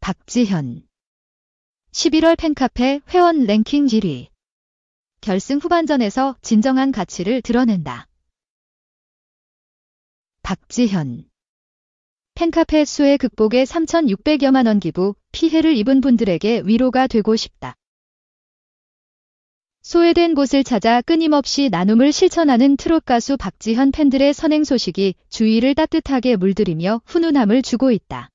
박지현 11월 팬카페 회원 랭킹 1위. 결승 후반전에서 진정한 가치를 드러낸다. 박지현 팬카페 수혜 극복에 3,600여만 원 기부, 피해를 입은 분들에게 위로가 되고 싶다. 소외된 곳을 찾아 끊임없이 나눔을 실천하는 트롯 가수 박지현 팬들의 선행 소식이 주위를 따뜻하게 물들이며 훈훈함을 주고 있다.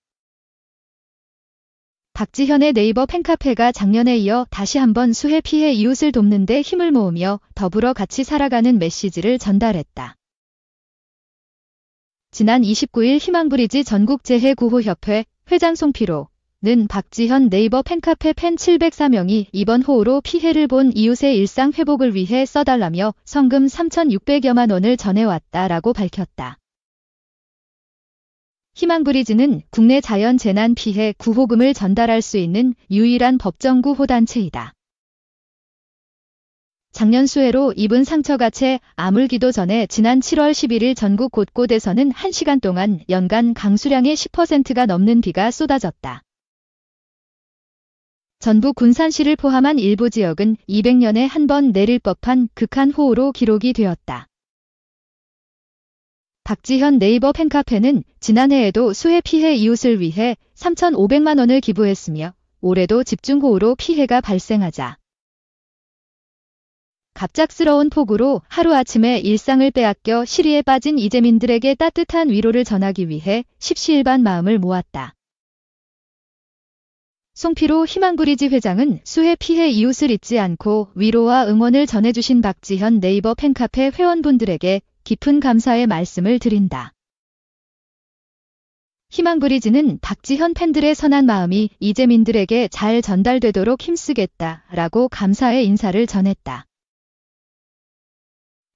박지현의 네이버 팬카페가 작년에 이어 다시 한번 수해 피해 이웃을 돕는 데 힘을 모으며 더불어 같이 살아가는 메시지를 전달했다. 지난 29일 희망브리지 전국재해구호협회 회장 송피로는 박지현 네이버 팬카페 팬 704명이 이번 호우로 피해를 본 이웃의 일상 회복을 위해 써달라며 성금 3,600여만 원을 전해왔다라고 밝혔다. 희망브리지는 국내 자연재난 피해 구호금을 전달할 수 있는 유일한 법정구호단체이다. 작년 수해로 입은 상처가 채 아물기도 전에 지난 7월 11일 전국 곳곳에서는 1시간 동안 연간 강수량의 10%가 넘는 비가 쏟아졌다. 전북 군산시를 포함한 일부 지역은 200년에 한 번 내릴 법한 극한 호우로 기록이 되었다. 박지현 네이버 팬카페는 지난해에도 수해 피해 이웃을 위해 3,500만 원을 기부했으며 올해도 집중호우로 피해가 발생하자 갑작스러운 폭우로 하루아침에 일상을 빼앗겨 시리에 빠진 이재민들에게 따뜻한 위로를 전하기 위해 십시일반 마음을 모았다. 송피로 희망브리지 회장은 수해 피해 이웃을 잊지 않고 위로와 응원을 전해주신 박지현 네이버 팬카페 회원분들에게 깊은 감사의 말씀을 드린다. 희망브리지는 박지현 팬들의 선한 마음이 이재민들에게 잘 전달되도록 힘쓰겠다라고 감사의 인사를 전했다.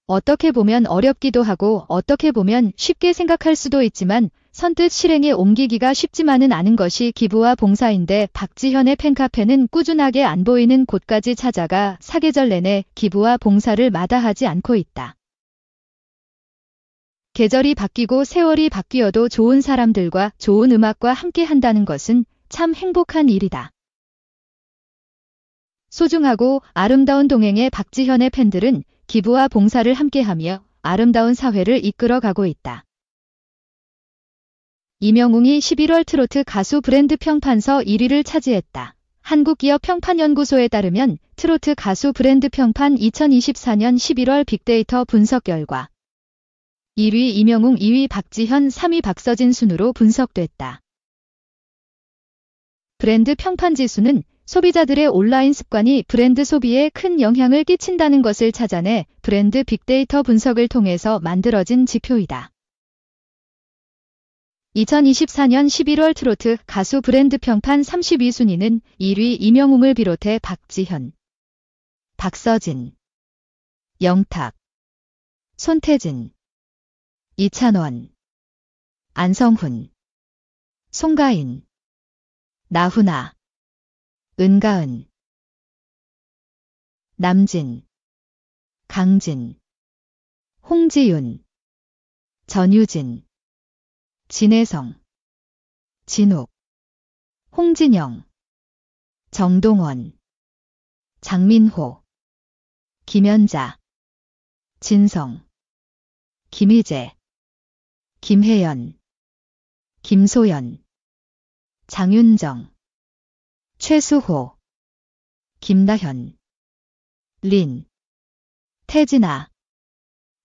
어떻게 보면 어렵기도 하고 어떻게 보면 쉽게 생각할 수도 있지만 선뜻 실행에 옮기기가 쉽지만은 않은 것이 기부와 봉사인데 박지현의 팬카페는 꾸준하게 안 보이는 곳까지 찾아가 사계절 내내 기부와 봉사를 마다하지 않고 있다. 계절이 바뀌고 세월이 바뀌어도 좋은 사람들과 좋은 음악과 함께 한다는 것은 참 행복한 일이다. 소중하고 아름다운 동행의 박지현의 팬들은 기부와 봉사를 함께하며 아름다운 사회를 이끌어가고 있다. 이명웅이 11월 트로트 가수 브랜드 평판서 1위를 차지했다. 한국기업평판연구소에 따르면 트로트 가수 브랜드 평판 2024년 11월 빅데이터 분석 결과 1위 이명웅, 2위 박지현, 3위 박서진 순으로 분석됐다. 브랜드 평판 지수는 소비자들의 온라인 습관이 브랜드 소비에 큰 영향을 끼친다는 것을 찾아내 브랜드 빅데이터 분석을 통해서 만들어진 지표이다. 2024년 11월 트로트 가수 브랜드 평판 32순위는 1위 이명웅을 비롯해 박지현, 박서진, 영탁, 손태진, 이찬원, 안성훈, 송가인, 나훈아, 은가은, 남진, 강진, 홍지윤, 전유진, 진혜성, 진욱, 홍진영, 정동원, 장민호, 김연자, 진성, 김희재, 김혜연, 김소연, 장윤정, 최수호, 김다현, 린, 태진아,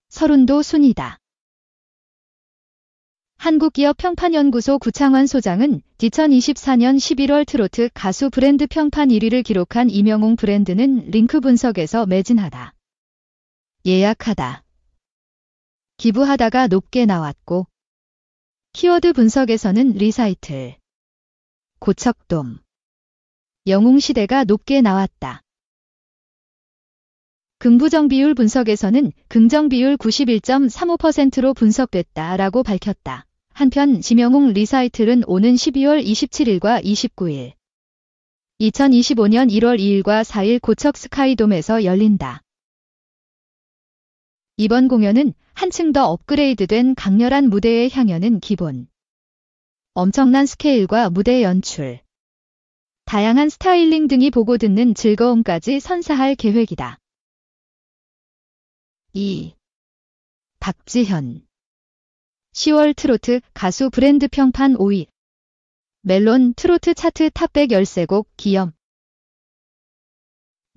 서른도 순이다. 한국기업평판연구소 구창환 소장은 2024년 11월 트로트 가수 브랜드 평판 1위를 기록한 이명웅 브랜드는 링크 분석에서 매진하다, 예약하다, 기부하다가 높게 나왔고 키워드 분석에서는 리사이틀, 고척돔, 영웅시대가 높게 나왔다. 긍부정 비율 분석에서는 긍정 비율 91.35%로 분석됐다라고 밝혔다. 한편 지명웅 리사이틀은 오는 12월 27일과 29일, 2025년 1월 2일과 4일 고척 스카이돔에서 열린다. 이번 공연은 한층 더 업그레이드된 강렬한 무대의 향연은 기본, 엄청난 스케일과 무대 연출, 다양한 스타일링 등이 보고 듣는 즐거움까지 선사할 계획이다. 2. 박지현 10월 트로트 가수 브랜드 평판 5위 멜론 트로트 차트 탑 100 13곡 기염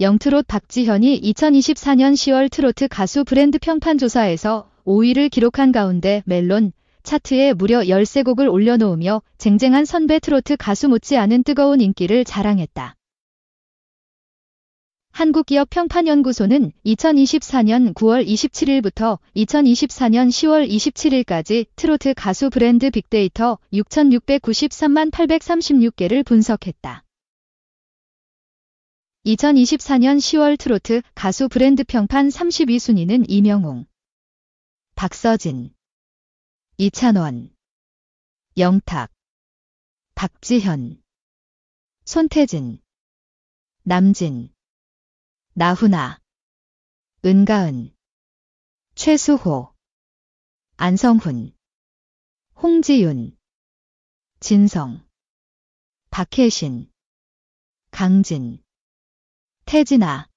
영트롯 박지현이 2024년 10월 트로트 가수 브랜드 평판 조사에서 5위를 기록한 가운데 멜론 차트에 무려 13곡을 올려놓으며 쟁쟁한 선배 트로트 가수 못지않은 뜨거운 인기를 자랑했다. 한국기업평판연구소는 2024년 9월 27일부터 2024년 10월 27일까지 트로트 가수 브랜드 빅데이터 6,693만 836개를 분석했다. 2024년 10월 트로트 가수 브랜드 평판 32순위는 이명웅, 박서진, 이찬원, 영탁, 박지현, 손태진, 남진, 나훈아, 은가은, 최수호, 안성훈, 홍지윤, 진성, 박혜신, 강진, 태진아,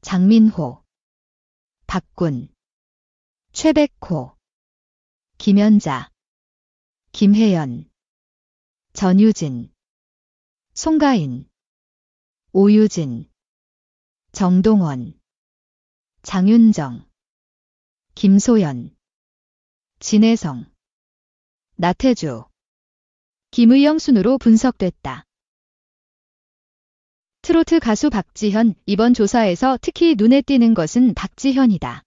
장민호, 박군, 최백호, 김연자, 김혜연, 전유진, 송가인, 오유진, 정동원, 장윤정, 김소연, 진혜성, 나태주, 김의영 순으로 분석됐다. 트로트 가수 박지현, 이번 조사에서 특히 눈에 띄는 것은 박지현이다.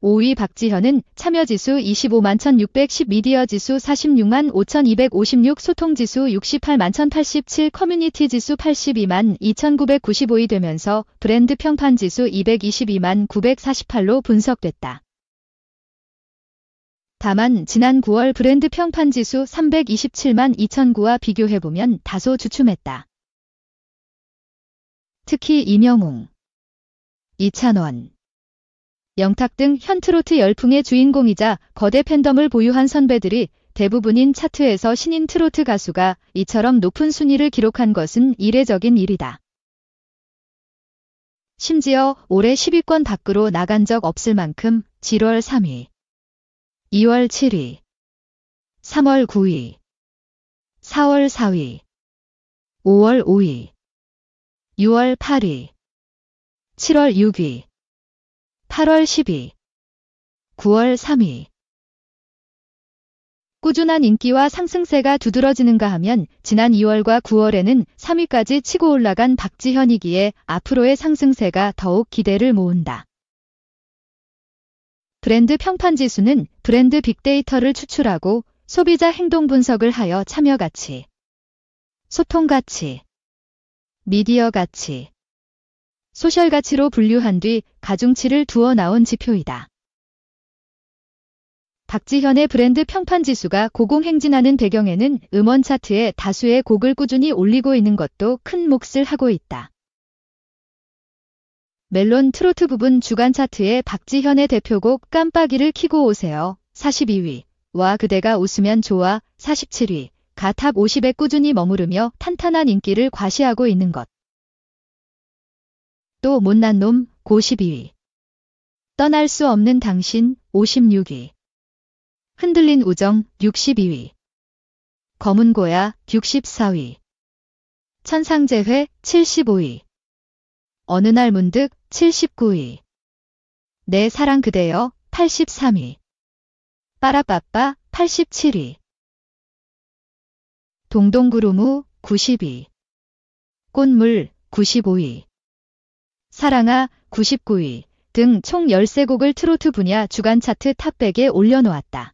5위 박지현은 참여지수 25만 1610, 미디어지수 46만 5256, 소통지수 68만 1087, 커뮤니티지수 82만 2995이 되면서 브랜드 평판지수 222만 948로 분석됐다. 다만 지난 9월 브랜드 평판지수 327만 2009와 비교해보면 다소 주춤했다. 특히 이명웅, 이찬원, 영탁 등 현 트로트 열풍의 주인공이자 거대 팬덤을 보유한 선배들이 대부분인 차트에서 신인 트로트 가수가 이처럼 높은 순위를 기록한 것은 이례적인 일이다. 심지어 올해 10위권 밖으로 나간 적 없을 만큼 7월 3위, 2월 7위, 3월 9위, 4월 4위, 5월 5위, 6월 8위, 7월 6위, 8월 10위, 9월 3위. 꾸준한 인기와 상승세가 두드러지는가 하면 지난 2월과 9월에는 3위까지 치고 올라간 박지현이기에 앞으로의 상승세가 더욱 기대를 모은다. 브랜드 평판지수는 브랜드 빅데이터를 추출하고 소비자 행동 분석을 하여 참여 가치, 소통 가치, 미디어 가치, 소셜 가치로 분류한 뒤 가중치를 두어 나온 지표이다. 박지현의 브랜드 평판 지수가 고공행진하는 배경에는 음원 차트에 다수의 곡을 꾸준히 올리고 있는 것도 큰 몫을 하고 있다. 멜론 트로트 부분 주간 차트에 박지현의 대표곡 깜빡이를 켜고 오세요 42위, 와 그대가 웃으면 좋아 47위, 가 탑 50에 꾸준히 머무르며 탄탄한 인기를 과시하고 있는 것. 또 못난 놈 52위, 떠날 수 없는 당신 56위, 흔들린 우정 62위, 검은 고야 64위, 천상재회 75위, 어느 날 문득 79위, 내 사랑 그대여 83위, 빠라빠빠 87위, 동동구루무 90위, 꽃물 95위, 사랑아 99위 등 총 13곡을 트로트 분야 주간 차트 탑 100에 올려놓았다.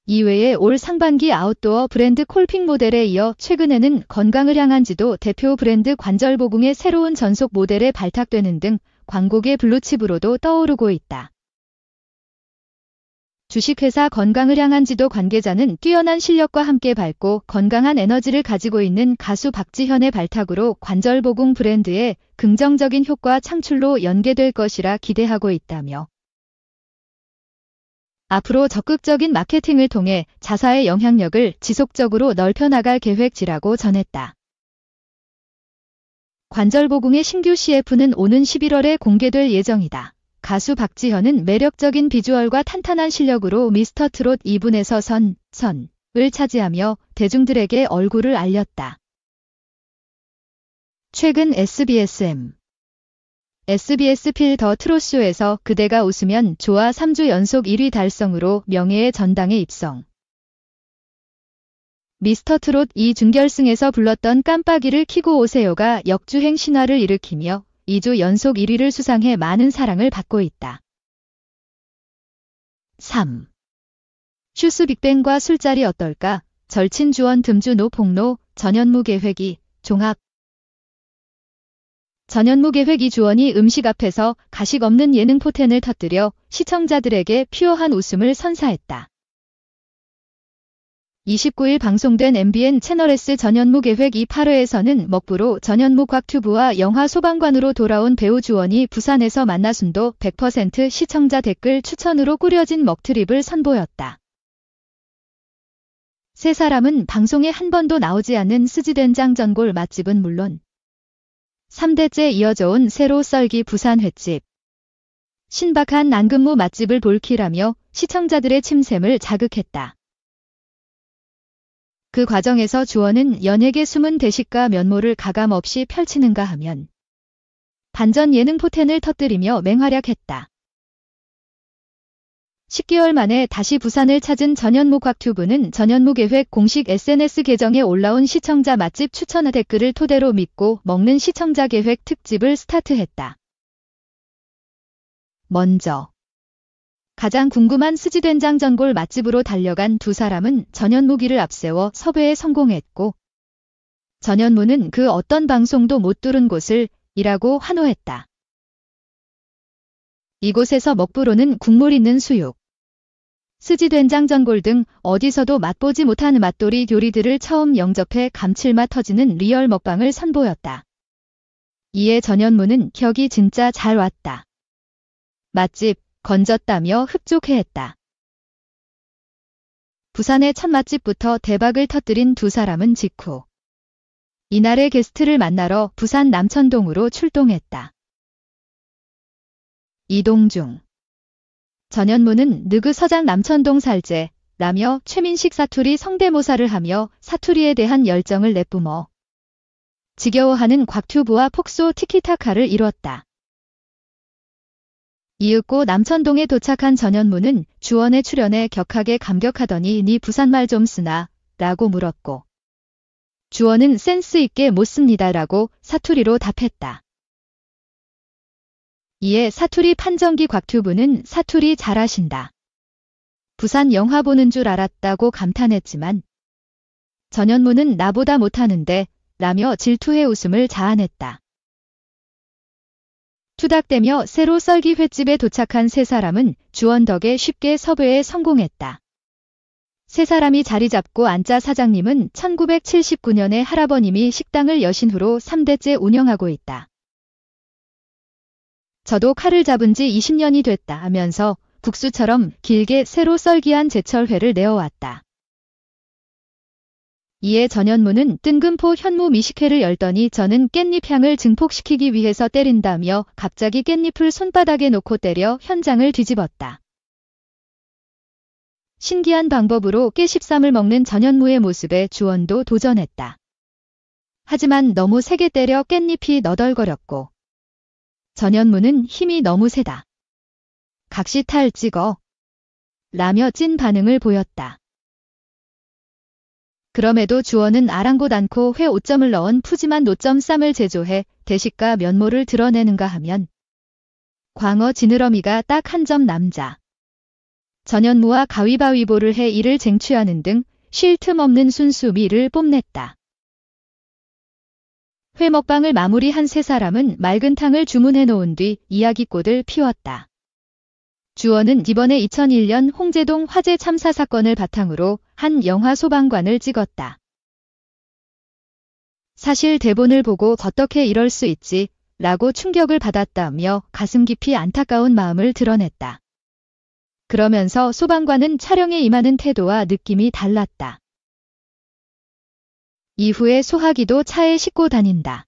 이외에 올 상반기 아웃도어 브랜드 콜픽 모델에 이어 최근에는 건강을 향한 지도 대표 브랜드 관절보궁의 새로운 전속 모델에 발탁되는 등 광고계 블루칩으로도 떠오르고 있다. 주식회사 건강을 향한 지도 관계자는 뛰어난 실력과 함께 밝고 건강한 에너지를 가지고 있는 가수 박지현의 발탁으로 관절보궁 브랜드의 긍정적인 효과 창출로 연계될 것이라 기대하고 있다며 앞으로 적극적인 마케팅을 통해 자사의 영향력을 지속적으로 넓혀나갈 계획이라고 전했다. 관절보궁의 신규 CF는 오는 11월에 공개될 예정이다. 가수 박지현은 매력적인 비주얼과 탄탄한 실력으로 미스터 트롯 2분에서 선을 차지하며 대중들에게 얼굴을 알렸다. 최근 SBS 필 더 트롯쇼에서 그대가 웃으면 좋아 3주 연속 1위 달성으로 명예의 전당에 입성. 미스터 트롯 2 준결승에서 불렀던 깜빡이를 켜고 오세요가 역주행 신화를 일으키며 2주 연속 1위를 수상해 많은 사랑을 받고 있다. 3. 슈스 빅뱅과 술자리 어떨까? 절친 주원 듬주 노폭로 전현무 계획이 종합. 전현무 계획이 주원이 음식 앞에서 가식 없는 예능 포텐을 터뜨려 시청자들에게 퓨어한 웃음을 선사했다. 29일 방송된 MBN 채널 S 전현무 계획 8회에서는 먹부로 전현무 곽튜브와 영화 소방관으로 돌아온 배우 주원이 부산에서 만나 순도 100% 시청자 댓글 추천으로 꾸려진 먹트립을 선보였다. 세 사람은 방송에 한 번도 나오지 않는 스지된장 전골 맛집은 물론 3대째 이어져 온 새로 썰기 부산 횟집. 신박한 난근무 맛집을 볼킬하며 시청자들의 침샘을 자극했다. 그 과정에서 주원은 연예계 숨은 대식가 면모를 가감없이 펼치는가 하면 반전 예능 포텐을 터뜨리며 맹활약했다. 10개월 만에 다시 부산을 찾은 전현무 곽튜브는 전현무 계획 공식 SNS 계정에 올라온 시청자 맛집 추천 댓글을 토대로 믿고 먹는 시청자 계획 특집을 스타트했다. 먼저 가장 궁금한 스지된장 전골 맛집으로 달려간 두 사람은 전현무기를 앞세워 섭외에 성공했고 전현무는 그 어떤 방송도 못 들은 곳을 이라고 환호했다. 이곳에서 먹부로는 국물 있는 수육, 스지된장 전골 등 어디서도 맛보지 못하는 맛돌이 요리들을 처음 영접해 감칠맛 터지는 리얼 먹방을 선보였다. 이에 전현무는 격이 진짜 잘 왔다. 맛집 건졌다며 흡족해했다. 부산의 첫 맛집부터 대박을 터뜨린 두 사람은 직후 이날의 게스트를 만나러 부산 남천동으로 출동했다. 이동 중 전현무는 느그 서장 남천동 살제 라며 최민식 사투리 성대모사를 하며 사투리에 대한 열정을 내뿜어 지겨워하는 곽튜브와 폭소 티키타카를 이뤘다. 이윽고 남천동에 도착한 전현무는 주원의 출연에 격하게 감격하더니 니 부산말 좀 쓰나? 라고 물었고 주원은 센스 있게 못 씁니다 라고 사투리로 답했다. 이에 사투리 판정기 곽튜브는 사투리 잘하신다. 부산 영화 보는 줄 알았다고 감탄했지만 전현무는 나보다 못하는데 라며 질투의 웃음을 자아냈다. 투닥대며 새로 썰기 횟집에 도착한 세 사람은 주원 덕에 쉽게 섭외에 성공했다. 세 사람이 자리 잡고 앉자 사장님은 1979년에 할아버님이 식당을 여신 후로 3대째 운영하고 있다. 저도 칼을 잡은 지 20년이 됐다 하면서 국수처럼 길게 새로 썰기한 제철회를 내어왔다. 이에 전현무는 뜬금포 현무 미식회를 열더니 저는 깻잎 향을 증폭시키기 위해서 때린다며 갑자기 깻잎을 손바닥에 놓고 때려 현장을 뒤집었다. 신기한 방법으로 깨십삼을 먹는 전현무의 모습에 주원도 도전했다. 하지만 너무 세게 때려 깻잎이 너덜거렸고 전현무는 힘이 너무 세다. 각시탈 찍어 라며 찐 반응을 보였다. 그럼에도 주원은 아랑곳 않고 회 5점을 넣은 푸짐한 노점 쌈을 제조해 대식가 면모를 드러내는가 하면 광어 지느러미가 딱 한 점 남자. 전현무와 가위바위보를 해 이를 쟁취하는 등 쉴 틈 없는 순수미를 뽐냈다. 회 먹방을 마무리한 세 사람은 맑은 탕을 주문해 놓은 뒤 이야기꽃을 피웠다. 주원은 이번에 2001년 홍제동 화재 참사 사건을 바탕으로 한 영화 소방관을 찍었다. 사실 대본을 보고 어떻게 이럴 수 있지? 라고 충격을 받았다며 가슴 깊이 안타까운 마음을 드러냈다. 그러면서 소방관은 촬영에 임하는 태도와 느낌이 달랐다. 이후에 소화기도 차에 싣고 다닌다.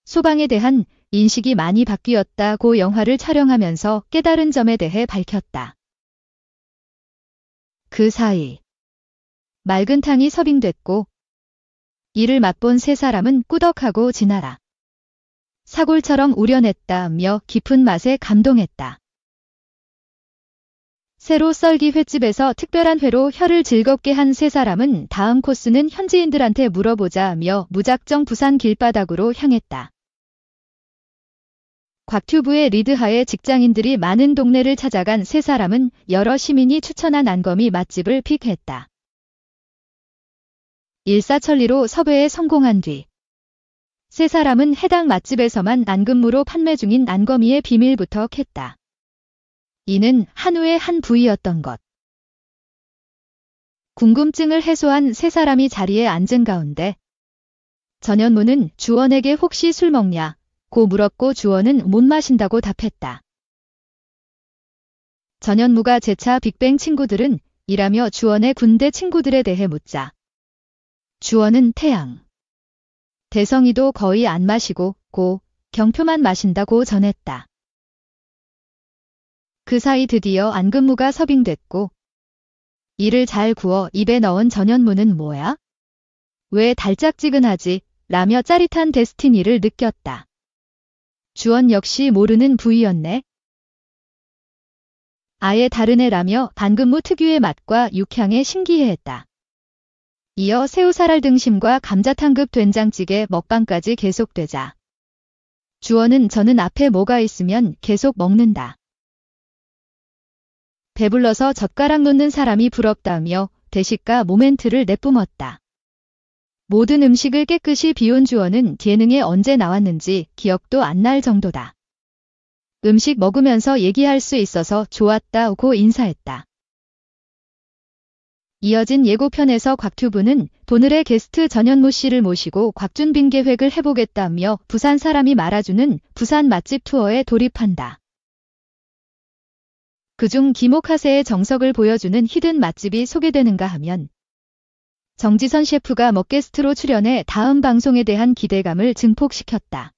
소방에 대한 인식이 많이 바뀌었다고 영화를 촬영하면서 깨달은 점에 대해 밝혔다. 그 사이 맑은 탕이 서빙됐고 이를 맛본 세 사람은 꾸덕하고 지나라. 사골처럼 우려냈다며 깊은 맛에 감동했다. 새로 썰기 횟집에서 특별한 회로 혀를 즐겁게 한 세 사람은 다음 코스는 현지인들한테 물어보자며 무작정 부산 길바닥으로 향했다. 곽튜브의 리드하에 직장인들이 많은 동네를 찾아간 세 사람은 여러 시민이 추천한 안검이 맛집을 픽했다. 일사천리로 섭외에 성공한 뒤 세 사람은 해당 맛집에서만 안근무로 판매 중인 안검이의 비밀부터 캤다. 이는 한우의 한 부위였던 것. 궁금증을 해소한 세 사람이 자리에 앉은 가운데 전현무는 주원에게 혹시 술 먹냐? 고 물었고 주원은 못 마신다고 답했다. 전현무가 재차 빅뱅 친구들은 이라며 주원의 군대 친구들에 대해 묻자 주원은 태양. 대성이도 거의 안 마시고 고 경표만 마신다고 전했다. 그 사이 드디어 안근무가 서빙됐고 이를 잘 구워 입에 넣은 전현무는 뭐야? 왜 달짝지근하지? 라며 짜릿한 데스티니를 느꼈다. 주원 역시 모르는 부위였네. 아예 다른 애라며 안근무 특유의 맛과 육향에 신기해했다. 이어 새우살알 등심과 감자탕급 된장찌개 먹방까지 계속되자 주원은 저는 앞에 뭐가 있으면 계속 먹는다. 배불러서 젓가락 놓는 사람이 부럽다며 대식가 모멘트를 내뿜었다. 모든 음식을 깨끗이 비운 주원은 예능에 언제 나왔는지 기억도 안 날 정도다. 음식 먹으면서 얘기할 수 있어서 좋았다고 인사했다. 이어진 예고편에서 곽튜브는 오늘의 게스트 전현무 씨를 모시고 곽준빈 계획을 해보겠다며 부산 사람이 말아주는 부산 맛집 투어에 돌입한다. 그중 기모카세의 정석을 보여주는 히든 맛집이 소개되는가 하면 정지선 셰프가 먹게스트로 출연해 다음 방송에 대한 기대감을 증폭시켰다.